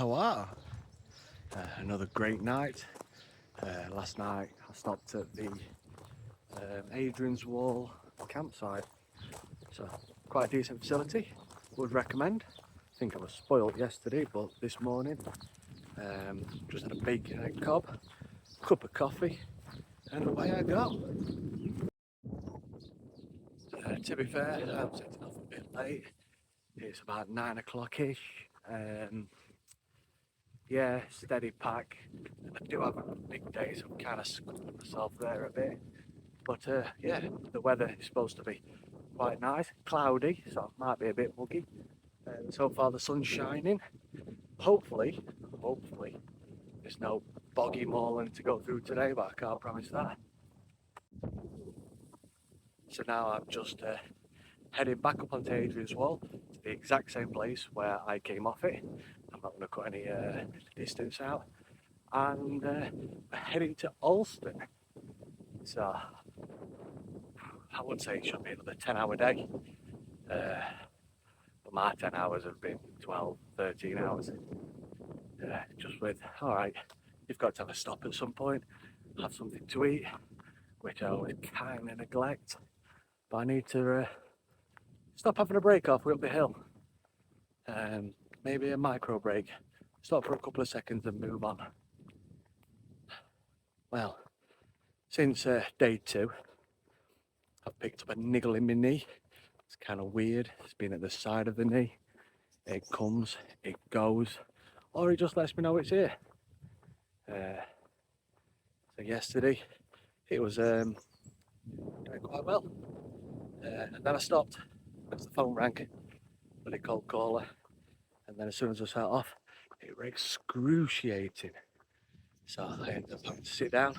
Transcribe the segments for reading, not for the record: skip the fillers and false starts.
How are? Another great night. Last night I stopped at the Adrian's Wall campsite. So quite a decent facility. Would recommend. I think I was spoilt yesterday, but this morning just had a bacon and cob, cup of coffee, and away I go. To be fair, I'm setting off a bit late. It's about 9 o'clock-ish. Yeah, steady pack. I do have a big day, so I'm kind of squeezing myself there a bit. But yeah, the weather is supposed to be quite nice, cloudy, so it might be a bit muggy. So far the sun's shining. Hopefully, there's no boggy moorland to go through today, but I can't promise that. So now I'm just heading back up onto Adrian's Wall to the exact same place where I came off it. I'm not going to cut any distance out. And we're heading to Alston. So I would say it should be another 10-hour day. But my 10 hours have been 12, 13 hours. Just with, alright, you've got to have a stop at some point, have something to eat, which I always kind of neglect. But I need to stop having a break halfway up the hill. Maybe a micro break. Stop for a couple of seconds and move on. Well, since day 2, I've picked up a niggle in my knee. It's kind of weird. It's been at the side of the knee. It comes, it goes, or it just lets me know it's here. So yesterday, it was doing quite well. And then I stopped because the phone rang, but it cold caller. And then as soon as I set off, it was excruciating. So I ended up having to sit down,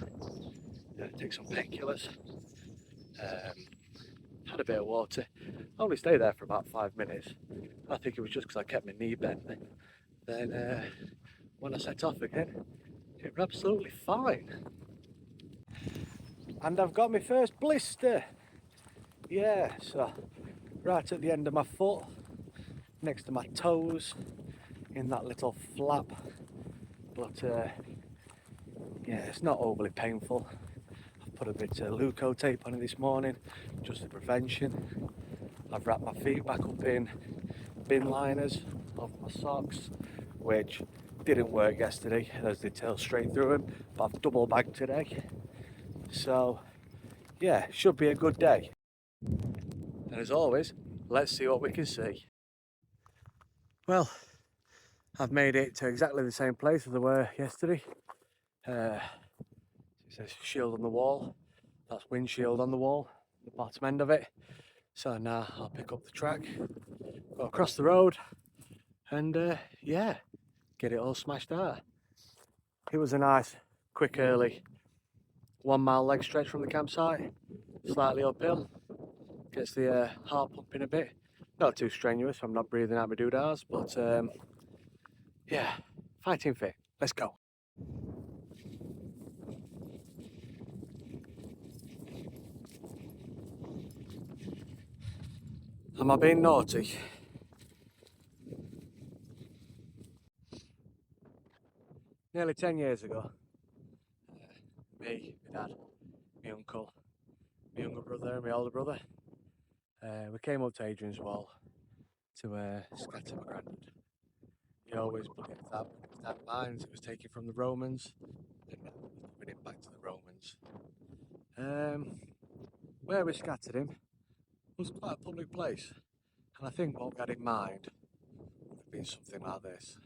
take some painkillers, had a bit of water. I only stayed there for about 5 minutes. I think it was just because I kept my knee bent. Then when I set off again, it was absolutely fine. And I've got my first blister. Yeah, so right at the end of my foot, next to my toes, in that little flap. But yeah, it's not overly painful. I've put a bit of Leuco tape on it this morning, just for prevention. I've wrapped my feet back up in bin liners of my socks, which didn't work yesterday as they tailed straight through them, but I've double bagged today. So yeah, should be a good day. And as always, let's see what we can see. Well, I've made it to exactly the same place as I were yesterday. It says shield on the wall. That's windshield on the wall, the bottom end of it. So now I'll pick up the track, go across the road, and yeah, get it all smashed out. It was a nice, quick, early 1 mile leg stretch from the campsite, slightly uphill, gets the heart pumping a bit. Not too strenuous, I'm not breathing out my doodahs, but yeah, fighting fit. Let's go. Am I being naughty? Nearly 10 years ago, me, my dad, my uncle, my younger brother and my older brother, we came up to Adrian's Wall to scatter my granddad. He always believed that that mines it was taken from the Romans and giving it back to the Romans. Where we scattered him was quite a public place, and I think what we had in mind would have been something like this.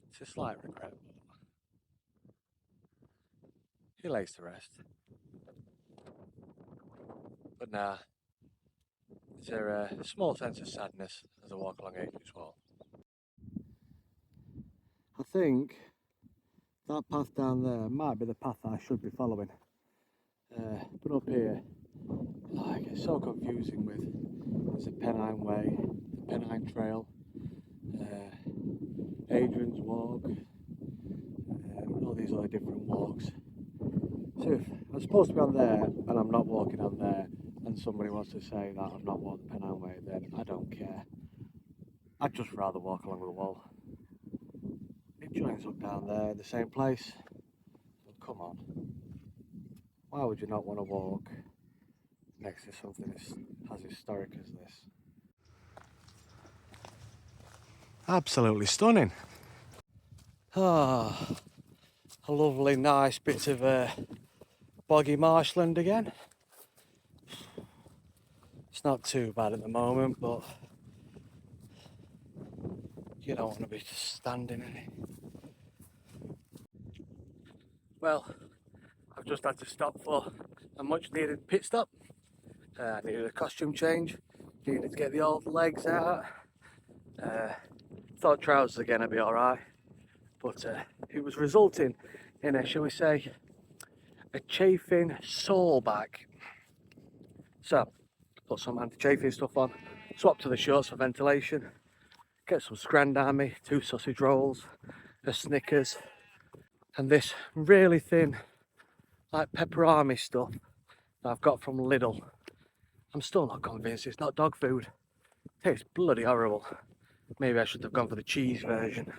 It's a slight regret, but he lays to rest. But nah, there's a small sense of sadness as I walk along Adrian's Wall. I think that path down there might be the path that I should be following. But up here, oh, it gets so confusing with there's a Pennine Way, the Pennine Trail, Adrian's Walk, all these other different walks. So if I'm supposed to be on there and I'm not walking on there and somebody wants to say that I'm not walking the Pennine Way, then I don't care. I'd just rather walk along the wall. It joins up down there in the same place. Oh, come on. Why would you not want to walk next to something as historic as this? Absolutely stunning. Ah, a lovely nice bit of boggy marshland again. It's not too bad at the moment, but you don't want to be standing in it. Well, I've just had to stop for a much needed pit stop. I needed a costume change, needed to get the old legs out. Thought trousers again would be alright, but it was resulting in a, shall we say, a chafing sole back. So, put some anti-chafing stuff on, swap to the shorts for ventilation, get some Scran Army, 2 sausage rolls, a Snickers, and this really thin, like pepperami stuff that I've got from Lidl. I'm still not convinced it's not dog food. It tastes bloody horrible. Maybe I should have gone for the cheese version.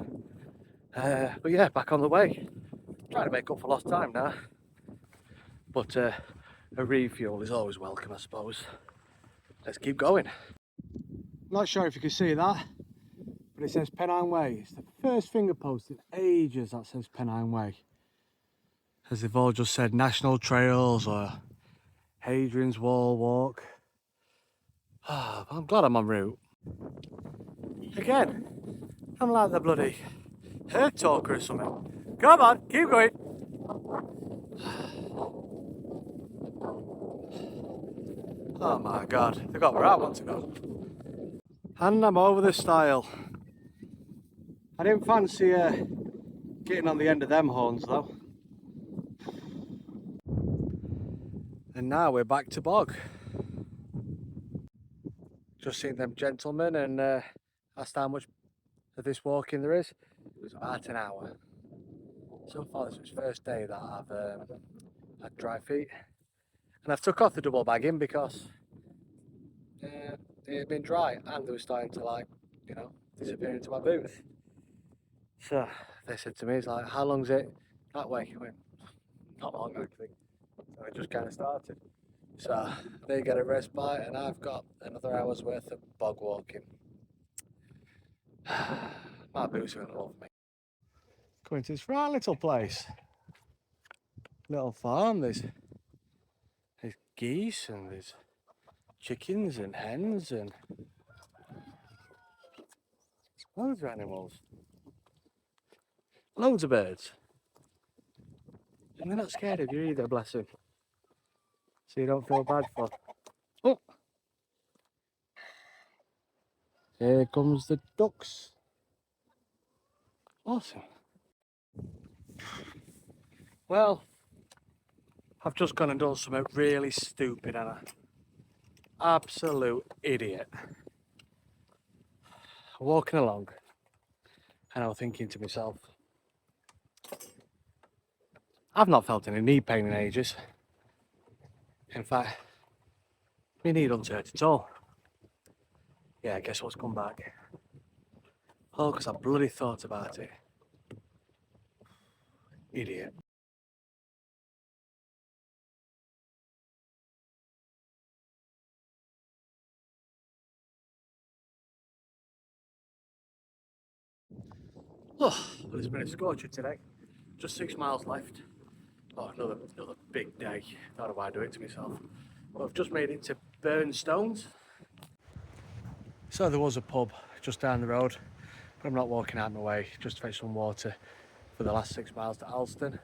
But yeah, back on the way. Trying to make up for lost time now. But a refuel is always welcome, I suppose. Let's keep going. Not sure if you can see that, but it says Pennine Way. It's the first finger post in ages that says Pennine Way. As they've all just said National Trails or Hadrian's Wall Walk. I'm glad I'm en route. Again, I'm like the bloody herd talker or something. Come on, keep going. Oh my god, they got where I want to go. And I'm over the stile. I didn't fancy getting on the end of them horns though. And now we're back to bog. Just seen them gentlemen and asked how much of this walking there is. It was about an hour. So far this was the first day that I've had dry feet. And I've took off the double bagging because it had been dry and they were starting to, like, you know, disappear into my boots. So they said to me, it's like, how long's it that way? I went, not long actually. So I just kind of started. So they get a respite and I've got another hour's worth of bog walking. My boots are gonna love me. Going to this right little place. Little farm, there's geese and there's chickens and hens and loads of animals. Loads of birds. And they're not scared of you either, bless them. So you don't feel bad for. Oh! Here comes the ducks. Awesome. Well, I've just gone and done something really stupid, Anna. Absolute idiot. Walking along, and I was thinking to myself, I've not felt any knee pain in ages. In fact, my knee doesn't hurt at all. Yeah, guess what's come back? Oh, because I bloody thought about it. Idiot. Oh, well, it's been a scorcher today. Just 6 miles left. Oh, another big day. Don't know why I do it to myself. Well, I've just made it to Burnstones. So there was a pub just down the road, but I'm not walking out of my way just to fetch some water for the last 6 miles to Alston.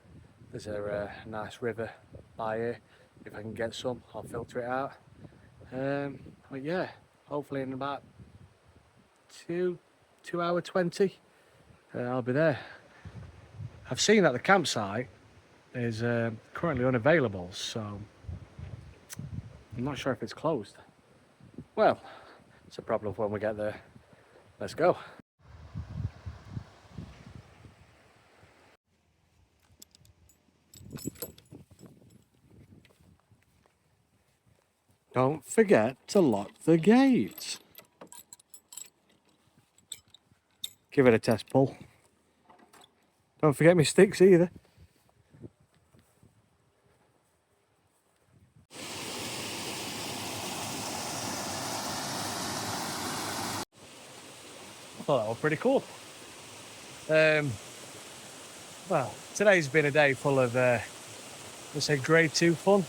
There's a nice river by here. If I can get some, I'll filter it out. But yeah, hopefully in about 2 hour 20, I'll be there. I've seen that the campsite is currently unavailable, so I'm not sure if it's closed. Well, it's a problem when we get there. Let's go. Don't forget to lock the gate. give it a test pull. Don't forget my sticks either. I thought that was pretty cool. Well, today's been a day full of, let's say, grade 2 fun.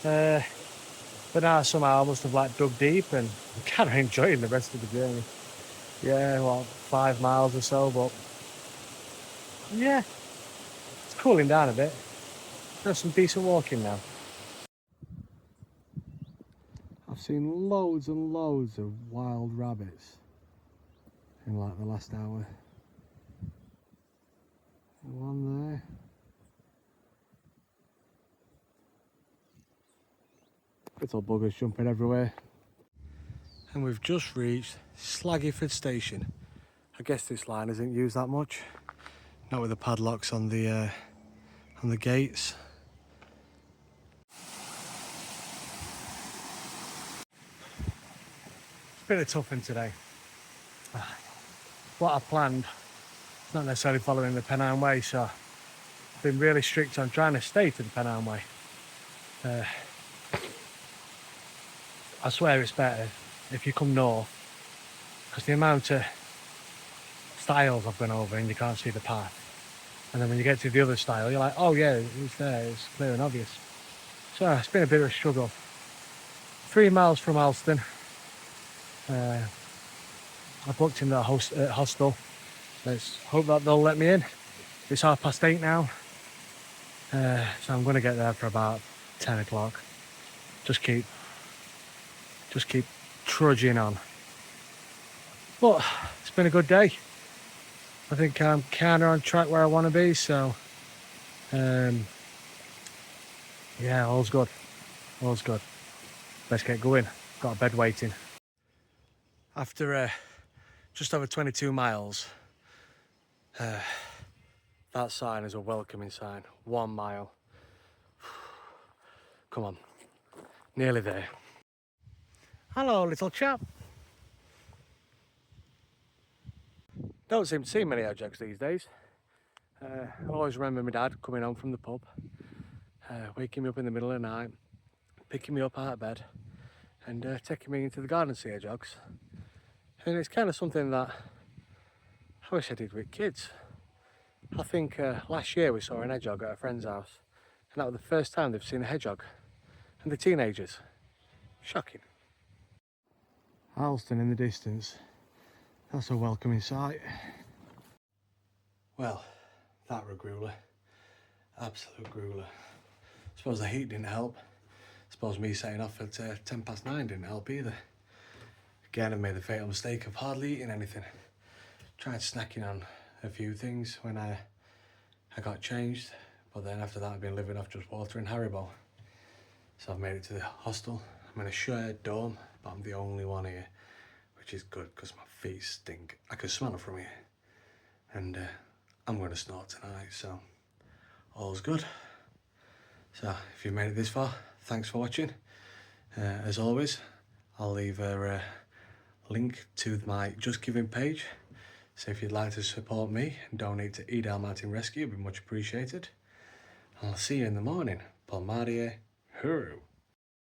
But now somehow I must have like dug deep and I'm kind of enjoying the rest of the journey. Yeah, well, 5 miles or so, but yeah, it's cooling down a bit. There's some decent walking now. I've seen loads and loads of wild rabbits in like the last hour. One there. Little buggers jumping everywhere. And we've just reached Slaggyford Station. I guess this line isn't used that much. Not with the padlocks on the gates. It's been a tough one today. What I planned, not necessarily following the Pennine Way, so I've been really strict on trying to stay to the Pennine Way. I swear it's better if you come north, because the amount of stiles I've gone over and you can't see the path. And then when you get to the other stile, you're like, oh yeah, it's there, it's clear and obvious. So it's been a bit of a struggle. 3 miles from Alston. I booked in the hostel. Let's hope that they'll let me in. It's 8:30 now. So I'm going to get there for about 10 o'clock. Just keep trudging on. But it's been a good day. I think I'm kind of on track where I want to be, so yeah, all's good. All's good. Let's get going. Got a bed waiting. After just over 22 miles, that sign is a welcoming sign. 1 mile. Come on, nearly there. Hello, little chap. Don't seem to see many hedgehogs these days. I always remember my dad coming home from the pub, waking me up in the middle of the night, picking me up out of bed and taking me into the garden to see hedgehogs. And it's kind of something that I wish I did with kids. I think last year we saw an hedgehog at a friend's house, and that was the first time they've seen a hedgehog. And the teenagers. Shocking. Alston in the distance. That's a welcoming sight. Well, that were a grueler. Absolute grueler. Suppose the heat didn't help. Suppose me setting off at 9:10 didn't help either. Again, I made the fatal mistake of hardly eating anything. Tried snacking on a few things when I got changed, but then after that I've been living off just water and Haribo. So I've made it to the hostel. I'm in a shared dorm, but I'm the only one here, which is good because my feet stink. I can smell it from here. And I'm going to snort tonight, so all's good. So if you've made it this far, thanks for watching. As always, I'll leave a link to my Just Giving page. So if you'd like to support me and donate to Edel Mountain Rescue, it'd be much appreciated. I'll see you in the morning. Palmarie, hurru.